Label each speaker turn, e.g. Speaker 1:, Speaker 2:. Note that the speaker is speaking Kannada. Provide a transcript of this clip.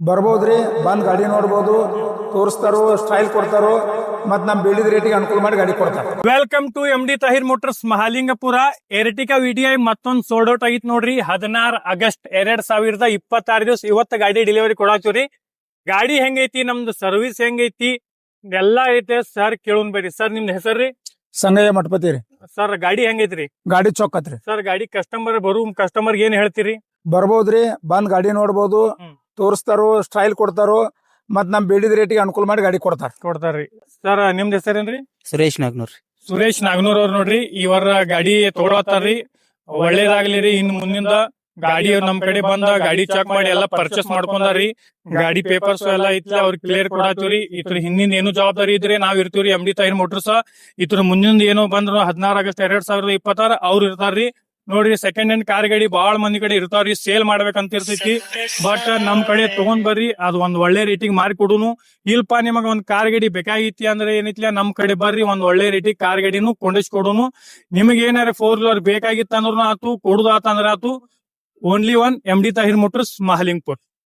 Speaker 1: ಬರ್ಬೋದ್ರಿ, ಬಂದ್ ಗಾಡಿ ನೋಡ್ಬೋದು, ತೋರಿಸ್ತಾರೋ, ಸ್ಟೈಲ್ ಕೊಡ್ತಾರೋ, ಮತ್ ನಮ್ ಬೇಡಿದ ರೇಟಿಗೆ ಅನುಕೂಲ ಮಾಡಿ ಗಾಡಿ ಕೊಡ್ತಾರ.
Speaker 2: Welcome to MD Tahir motors Mahalingapur. Ertiga VDI ಮತ್ತೊಂದ್ ಸೋಲ್ಡ್ ಔಟ್ ಆಗಿತ್ ನೋಡ್ರಿ. 16 ಆಗಸ್ಟ್ 2026 ದಿವಸ ಇವತ್ತ ಗಾಡಿ ಡೆಲಿವರಿ ಕೊಡಾತೀವ್ರಿ. ಗಾಡಿ ಹೆಂಗೈತಿ, ನಮ್ದು ಸರ್ವಿಸ್ ಹೆಂಗೈತಿ ಎಲ್ಲಾ ಐತೆ ಸರ್. ಕೇಳೋನ್ ಬರ್ರಿ. ಸರ್ ನಿಮ್ದು ಹೆಸರ್ರಿ?
Speaker 1: ಸಂಗಯ್ಯ ಮಠಪತಿ ರೀ.
Speaker 2: ಸರ್ ಗಾಡಿ ಹೆಂಗೈತ್ರಿ?
Speaker 1: ಗಾಡಿ ಚೊಕ್ಕತ್ರಿ.
Speaker 2: ಸರ್ ಗಾಡಿ ಕಸ್ಟಮರ್ ಏನ್ ಹೇಳ್ತೀರಿ?
Speaker 1: ಬರ್ಬೋದ್ರಿ, ಬಂದ್ ಗಾಡಿ ನೋಡ್ಬೋದು,
Speaker 2: ಹ್ಮ್.
Speaker 1: ತೋರಿಸ್ತಾರೋ, ಸ್ಟೈಲ್ ಕೊಡ್ತಾರೋ, ಮತ್ ನಮ್ ಬೇಡಿದ ರೇಟಿಗೆ ಅನುಕೂಲ ಮಾಡಿ ಗಾಡಿ
Speaker 2: ಕೊಡ್ತಾರ್ರಿ. ಸರ್ ನಿಮ್ದು ಹೆಸರೇನ್ರಿ?
Speaker 3: ಸುರೇಶ್ ನಾಗ್ನೂರ್.
Speaker 2: ಸುರೇಶ್ ನಾಗನೂರ್ ಅವ್ರು ನೋಡ್ರಿ. ಇವರ ಗಾಡಿ ತಗೊಳತ್ತಾರ್ರಿ. ಒಳ್ಳೇದಾಗ್ಲಿರಿ. ಇನ್ ಮುಂದಿಂದ ಗಾಡಿ ನಮ್ ಕಡೆ ಬಂದ ಗಾಡಿ ಚೆಕ್ ಮಾಡಿ ಎಲ್ಲಾ ಪರ್ಚೇಸ್ ಮಾಡ್ಕೊಂಡಾರಿ. ಗಾಡಿ ಪೇಪರ್ಸ್ ಎಲ್ಲಾ ಐತಿ, ಅವ್ರ ಕ್ಲಿಯರ್ ಕೊಡಾತೀವ್ರಿ. ಇದ್ರ ಹಿಂದಿನ ಏನು ಜವಾಬ್ದಾರಿ ಇದ್ರೆ ನಾವ್ ಇರ್ತೀವ್ರಿ MD ತಾಹಿರ್ ಮೋಟರ್ಸ್. ಇದ್ರ ಮುಂದಿನ ಏನೋ ಬಂದ್ರು 16 ಆಗಸ್ಟ್ 2026 ಅವ್ರು ಇರ್ತಾರ್ರಿ. ನೋಡ್ರಿ, ಸೆಕೆಂಡ್ ಹ್ಯಾಂಡ್ ಕಾರ್ ಗಾಡಿ ಬಾಳ ಮಂದಿ ಕಡೆ ಇರ್ತಾವ್ರಿ. ಸೇಲ್ ಮಾಡ್ಬೇಕಂತ ಇರ್ತೈತಿ. ಬಟ್ ನಮ್ ಕಡೆ ತಗೊಂಡ್ ಬರ್ರಿ, ಅದು ಒಂದ್ ಒಳ್ಳೆ ರೇಟಿಗೆ ಮಾರಿ ಕೊಡುನು. ಇಲ್ಪ ನಿಮಗ ಒಂದ್ ಕಾರ್ ಗಾಡಿ ಬೇಕಾಗಿತಿ ಅಂದ್ರೆ ಏನೈತಿ, ನಮ್ ಕಡೆ ಬರ್ರಿ, ಒಂದ್ ಒಳ್ಳೆ ರೇಟಿಗೆ ಕಾರ್ ಗಾಡಿನೂ ಕೊಂಡಿಸ್ಕೊಡುನು. ನಿಮಗೆ ಏನಾರ 4 ವೀಲರ್ ಬೇಕಾಗಿತ್ತ ಅಂದ್ರೂ ಆತು, ಕೊಡುದಾತ ಅಂದ್ರ ಆತು. Only one MD Tahir motors Mahalingapur.